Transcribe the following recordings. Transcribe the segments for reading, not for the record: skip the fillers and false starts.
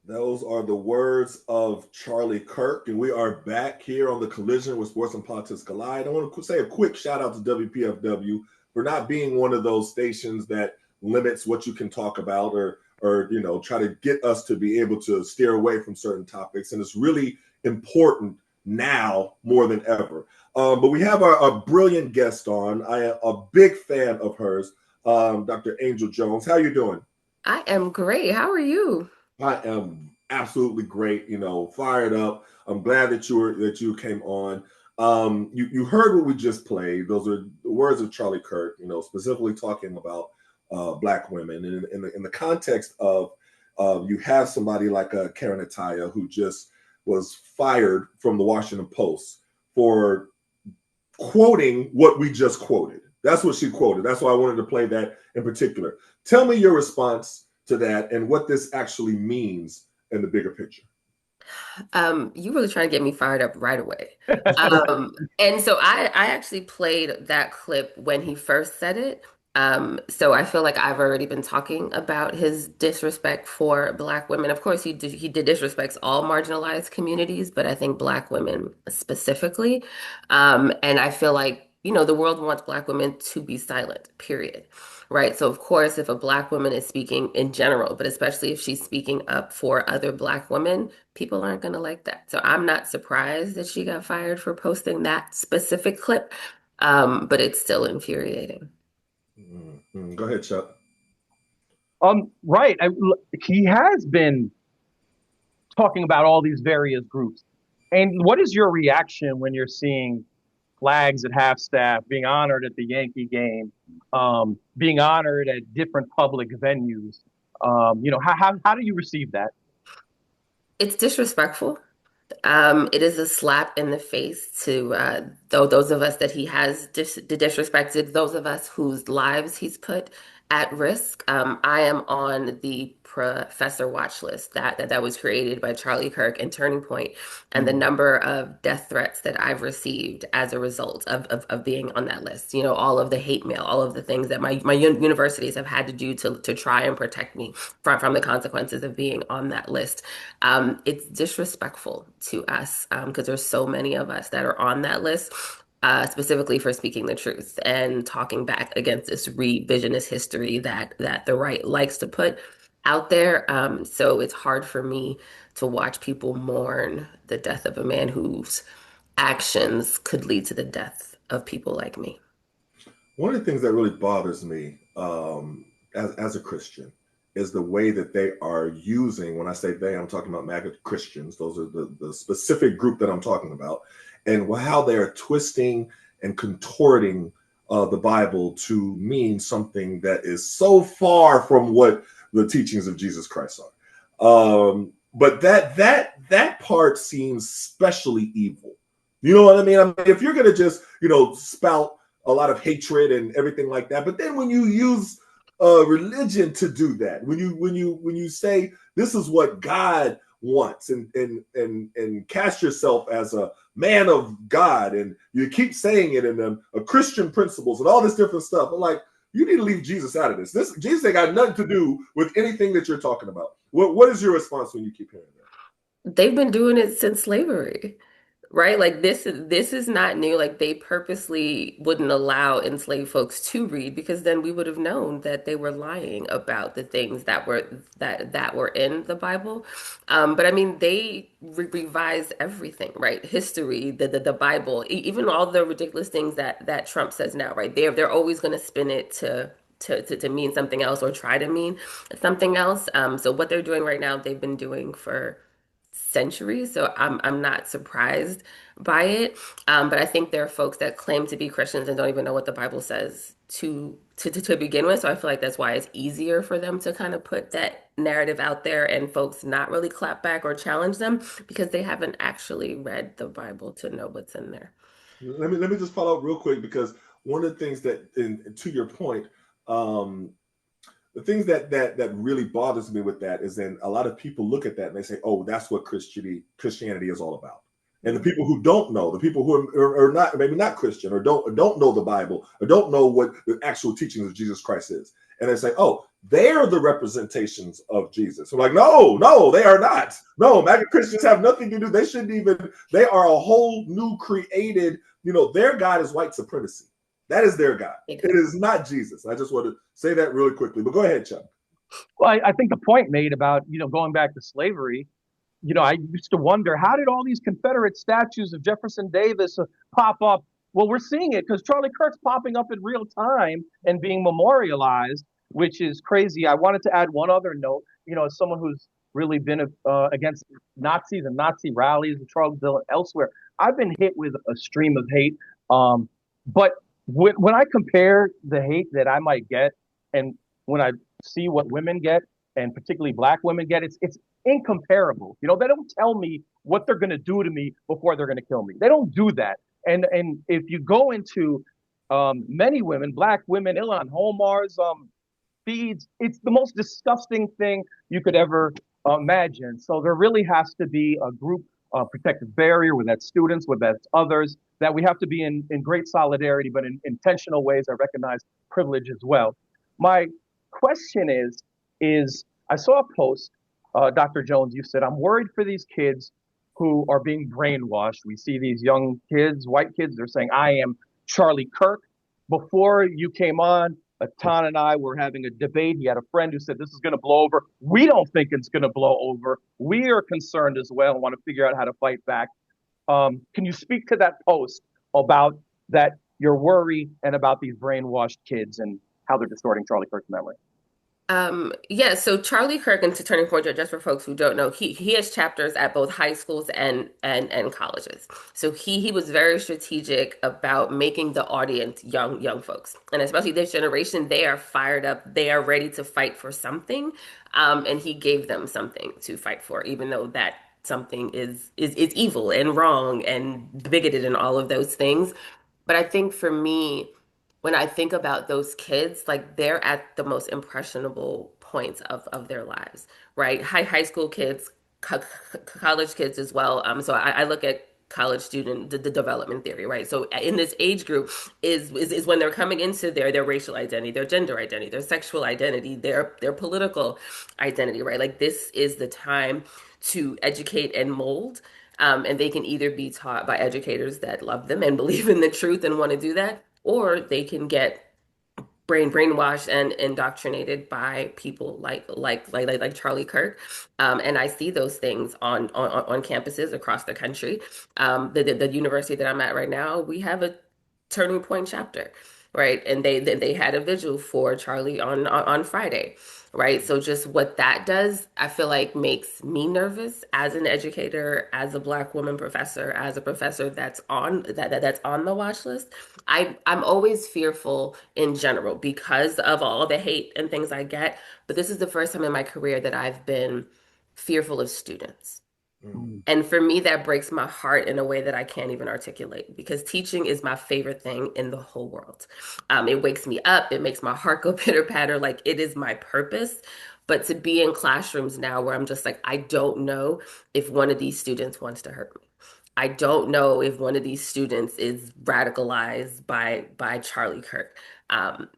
Those are the words of Charlie Kirk, and we are back here on the Collision with Sports and Politics Collide. I want to say a quick shout out to WPFW for not being one of those stations that limits what you can talk about or try to get us to be able to steer away from certain topics. And it's really important now more than ever. But we have a brilliant guest on. I am a big fan of hers, Dr. Angel Jones. How are you doing? I am great. How are you? I am absolutely great, fired up. I'm glad that you came on. You heard what we just played. Those are the words of Charlie Kirk, specifically talking about Black women. And in the context of you have somebody like Karen Attiah who just was fired from the Washington Post for quoting what we just quoted. That's what she quoted. That's why I wanted to play that in particular. Tell me your response to that and what this actually means in the bigger picture. You really trying to get me fired up right away. And so I actually played that clip when he first said it. So I feel like I've already been talking about his disrespect for Black women. Of course, he did disrespects all marginalized communities, but I think Black women specifically. And I feel like, the world wants Black women to be silent, period. Right. So, of course, if a Black woman is speaking in general, but especially if she's speaking up for other Black women, people aren't going to like that. So, I'm not surprised that she got fired for posting that specific clip, but it's still infuriating. Mm-hmm. Go ahead, Chuck. Right. He has been talking about all these various groups. And what is your reaction when you're seeing flags at half staff, being honored at the Yankee game, being honored at different public venues? How do you receive that? It's disrespectful. It is a slap in the face to those of us that he has disrespected, those of us whose lives he's put at risk. I am on the Professor Watchlist that was created by Charlie Kirk and Turning Point, and the number of death threats that I've received as a result of being on that list. All of the hate mail, all of the things that my universities have had to do to try and protect me from the consequences of being on that list. It's disrespectful to us because there's so many of us that are on that list, specifically for speaking the truth and talking back against this revisionist history that the right likes to put out there. So it's hard for me to watch people mourn the death of a man whose actions could lead to the death of people like me. One of the things that really bothers me as a Christian is the way that they are using, when I say they, I'm talking about MAGA Christians. Those are the specific group that I'm talking about, and how they are twisting and contorting the Bible to mean something that is so far from what the teachings of Jesus Christ are. But that part seems especially evil. You know what I mean? If you're going to just, spout a lot of hatred and everything like that, but then when you use religion to do that, when you say this is what God wants and cast yourself as a man of God, and you keep saying it in Christian principles and all this different stuff, I'm like, you need to leave Jesus out of this. Jesus ain't got nothing to do with anything that you're talking about. What is your response when you keep hearing that? They've been doing it since slavery. Right? Like this is not new. Like they purposely wouldn't allow enslaved folks to read because then we would have known that they were lying about the things that were in the Bible. But I mean, they revise everything, right? History, the Bible, even all the ridiculous things that Trump says now, right? They're always going to spin it to mean something else or try to mean something else. So what they're doing right now, they've been doing for centuries, so I'm not surprised by it. But I think there are folks that claim to be Christians and don't even know what the Bible says to begin with. So I feel like that's why it's easier for them to kind of put that narrative out there and folks not really clap back or challenge them because they haven't actually read the Bible to know what's in there. Let me just follow up real quick, because one of the things that, to your point, um, the things that really bothers me with that is then a lot of people look at that and they say, "Oh, that's what Christianity is all about." And the people who don't know, the people who are not, maybe not Christian, or don't know the Bible, or don't know what the actual teachings of Jesus Christ is, and they say, "Oh, they're the representations of Jesus. I'm like, no, they are not. No, MAGA Christians have nothing to do. They shouldn't even, they are a whole new created, their God is white supremacy. That is their God. It is not Jesus. I just want to say that really quickly, but go ahead, Chuck. Well, I think the point made about, going back to slavery, I used to wonder, how did all these Confederate statues of Jefferson Davis pop up? Well, we're seeing it because Charlie Kirk's popping up in real time and being memorialized, which is crazy. I wanted to add one other note, as someone who's really been against Nazis and Nazi rallies in Charlottesville and elsewhere, I've been hit with a stream of hate. But when I compare the hate that I might get and when I see what women get, and particularly Black women get, it's incomparable. They don't tell me what they're going to do to me before they're going to kill me. They don't do that. And if you go into many women, Black women, Ilhan Omar's feeds, it's the most disgusting thing you could ever imagine. So there really has to be a group protective barrier, whether that's students, whether that's others, that we have to be in great solidarity, but in intentional ways that recognize privilege as well. My question is I saw a post, Dr. Jones, you said, I'm worried for these kids who are being brainwashed. We see these young kids, white kids, they're saying, I am Charlie Kirk. Before you came on, Etan and I were having a debate. He had a friend who said, this is going to blow over. We don't think it's going to blow over. We are concerned as well and want to figure out how to fight back. Can you speak to that post about that, your worry, and about these brainwashed kids and how they're distorting Charlie Kirk's memory? Yeah, so Charlie Kirk, and to Turning Point, just for folks who don't know, he has chapters at both high schools and colleges. So he was very strategic about making the audience young folks, and especially this generation. They are fired up. They are ready to fight for something, and he gave them something to fight for, even though that something is evil and wrong and bigoted and all of those things. But I think for me, when I think about those kids, like they're at the most impressionable points of their lives, right? High school kids, college kids as well. So I look at college student the development theory, right? So in this age group is when they're coming into their racial identity, their gender identity, their sexual identity, their political identity, right? Like this is the time to educate and mold. And they can either be taught by educators that love them and believe in the truth and want to do that, or they can get brainwashed and indoctrinated by people like Charlie Kirk. And I see those things on campuses across the country. The university that I'm at right now, we have a Turning Point chapter, right? And they had a vigil for Charlie on Friday, right? So just what that does, I feel like makes me nervous as an educator, as a Black woman professor, as a professor that's that's on the watch list. I'm always fearful in general because of all the hate and things I get, but this is the first time in my career that I've been fearful of students. Mm. And for me, that breaks my heart in a way that I can't even articulate because teaching is my favorite thing in the whole world. It wakes me up. It makes my heart go pitter patter. Like it is my purpose. But to be in classrooms now where I'm just like, I don't know if one of these students wants to hurt me. I don't know if one of these students is radicalized by Charlie Kirk. Um,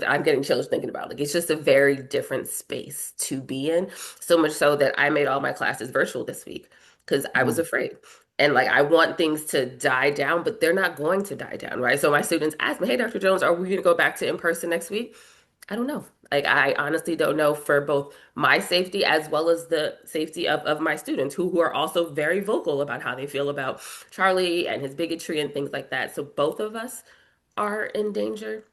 I'm getting chills thinking about it. Like it's just a very different space to be in. So much so that I made all my classes virtual this week because I was afraid. And like I want things to die down, but they're not going to die down, right? So my students ask me, "Hey, Dr. Jones, are we going to go back to in person next week?" I don't know. Like I honestly don't know for both my safety as well as the safety of my students who are also very vocal about how they feel about Charlie and his bigotry and things like that. So both of us are in danger.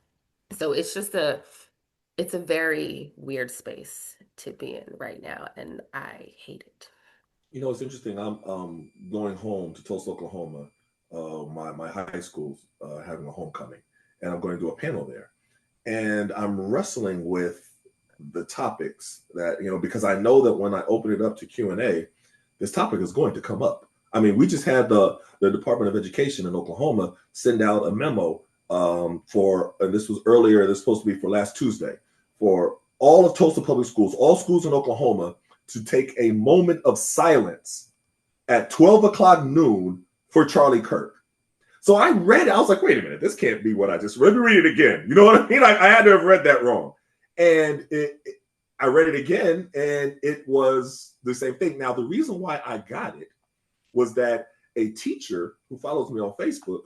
So it's a very weird space to be in right now, and I hate it. It's interesting. I'm going home to Tulsa, Oklahoma. My high school's having a homecoming, and I'm going to do a panel there. And I'm wrestling with the topics that, because I know that when I open it up to Q&A, this topic is going to come up. I mean, we just had the Department of Education in Oklahoma send out a memo and this was earlier, this was supposed to be for last Tuesday, for all of Tulsa Public Schools, all schools in Oklahoma, to take a moment of silence at 12 o'clock noon for Charlie Kirk. So I read it. I was like, wait a minute, this can't be what I just read. Let me read it again. You know what I mean? I had to have read that wrong. And I read it again, and it was the same thing. Now, the reason why I got it was that a teacher who follows me on Facebook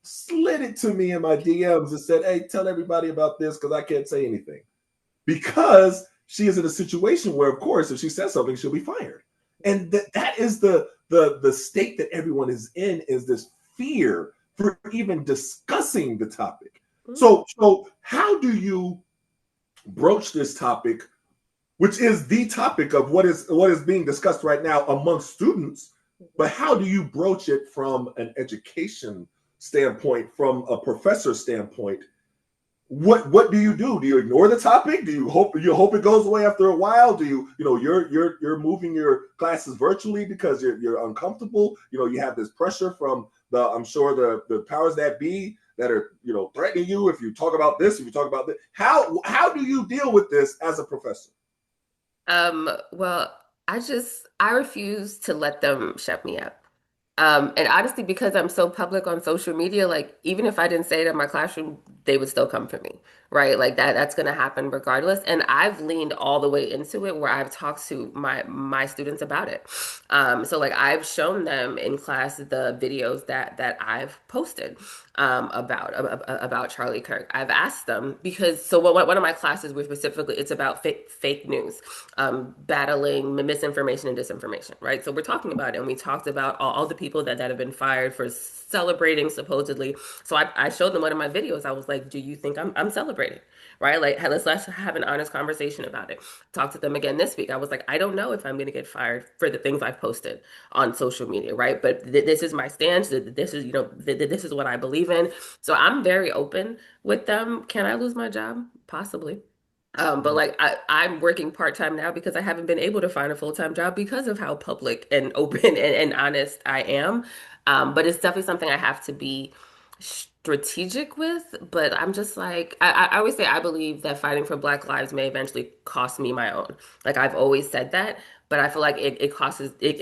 slid it to me in my DMs and said, "Hey, tell everybody about this because I can't say anything." Because she is in a situation where, of course, if she says something, she'll be fired. And that is the state that everyone is in, is this fear for even discussing the topic. So how do you broach this topic, which is the topic of what is being discussed right now amongst students, but how do you broach it from an education standpoint, from a professor standpoint? What do you do? Do you ignore the topic? Do you hope it goes away after a while? Do you're moving your classes virtually because you're uncomfortable? You have this pressure from I'm sure the powers that be that are threatening you if you talk about this, if you talk about this. How do you deal with this as a professor? Well, I refuse to let them shut me up. And honestly, because I'm so public on social media, like even if I didn't say it in my classroom, they would still come for me, right? Like that's gonna happen regardless. And I've leaned all the way into it where I've talked to my students about it. So like I've shown them in class the videos that I've posted about Charlie Kirk. I've asked them because one of my classes were specifically it's about fake news, battling misinformation and disinformation, right? So we're talking about it, and we talked about all the people that have been fired for celebrating supposedly. So I showed them one of my videos. I was like, "Do you think I'm celebrating?" Right? Like, hey, let's have an honest conversation about it. Talk to them again this week. I was like, I don't know if I'm going to get fired for the things I've posted on social media, right? But this is my stance. This is this is what I believe in. So I'm very open with them. Can I lose my job? Possibly. But like I'm working part-time now because I haven't been able to find a full-time job because of how public and open and honest I am. But it's definitely something I have to be strategic with. But I'm just like I always say I believe that fighting for Black lives may eventually cost me my own. Like I've always said that, but I feel like it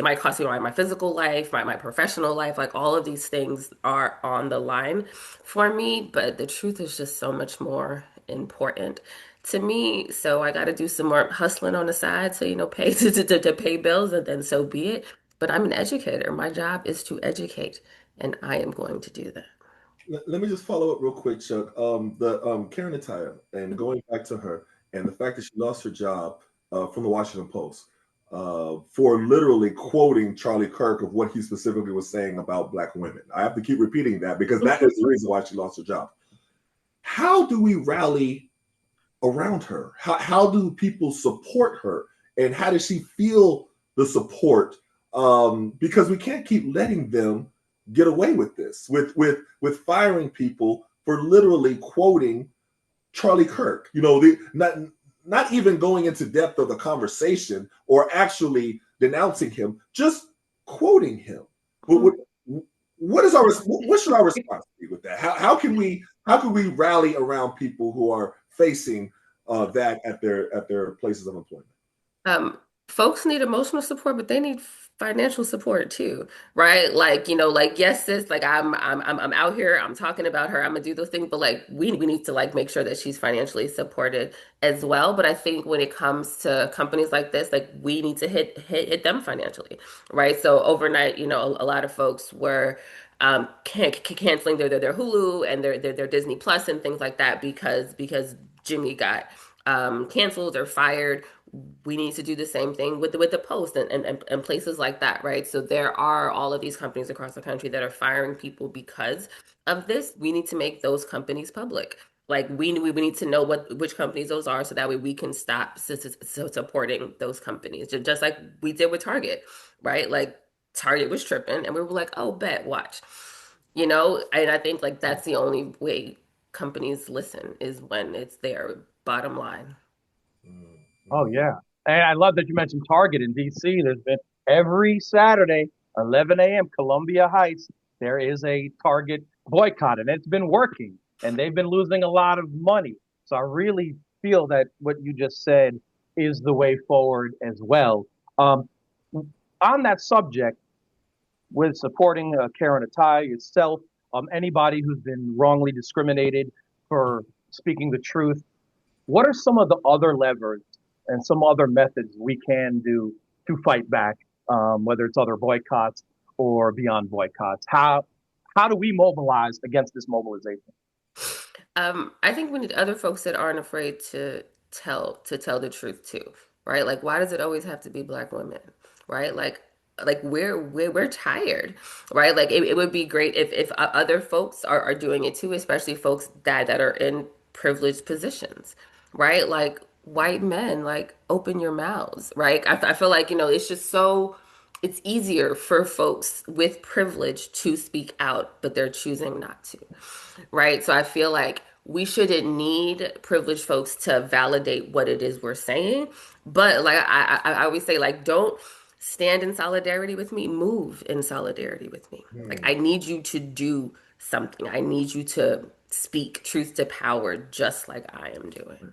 might cost me my physical life, my professional life, like all of these things are on the line for me. But the truth is just so much more important to me. So I got to do some more hustling on the side to, pay to pay bills, and then so be it. But I'm an educator. My job is to educate, and I am going to do that. Let me just follow up real quick, Chuck. The Karen Attiah, and going back to her, and the fact that she lost her job from the Washington Post for literally quoting Charlie Kirk of what he specifically was saying about Black women. I have to keep repeating that because that is the reason why she lost her job. How do we rally around her? How do people support her? And how does she feel the support? Because we can't keep letting them get away with this, with firing people for literally quoting Charlie Kirk. Not even going into depth of the conversation or actually denouncing him, just quoting him. But what should our response be with that? How can we rally around people who are facing that at their places of employment? Um, Folks need emotional support, but they need financial support too, right? Like, like yes, sis, like I'm out here, I'm talking about her, I'm gonna do those things, but like we need to like make sure that she's financially supported as well. But I think when it comes to companies like this, like we need to hit them financially, right? So overnight, a lot of folks were canceling their Hulu and their Disney Plus and things like that because Jimmy got canceled or fired. We need to do the same thing with the Post and places like that, right? So there are all of these companies across the country that are firing people because of this. We need to make those companies public. Like we need to know which companies those are, so that way we can stop supporting those companies. Just like we did with Target, right? Like Target was tripping, and we were like, "Oh, bet, watch," And I think like that's the only way companies listen is when it's their bottom line. Oh yeah. And I love that you mentioned Target in DC. There's been every Saturday, 11 a.m. Columbia Heights, there is a Target boycott, and it's been working. And they've been losing a lot of money. So I really feel that what you just said is the way forward as well. Um, on that subject, with supporting Karen Attiah yourself, anybody who's been wrongly discriminated for speaking the truth, What are some of the other levers and some other methods we can do to fight back, whether it's other boycotts or beyond boycotts? How do we mobilize against this mobilization? I think we need other folks that aren't afraid to tell the truth too, right? Like, why does it always have to be Black women, right? Like we're tired, right? Like it would be great if other folks are doing it too, especially folks that are in privileged positions, right? Like white men, like open your mouths, right? I feel like it's just so it's easier for folks with privilege to speak out, but they're choosing not to, right? So I feel like we shouldn't need privileged folks to validate what it is we're saying. But like I always say, like, don't stand in solidarity with me, move in solidarity with me. Like, Hmm. I need you to do something. I need you to speak truth to power just like I am doing.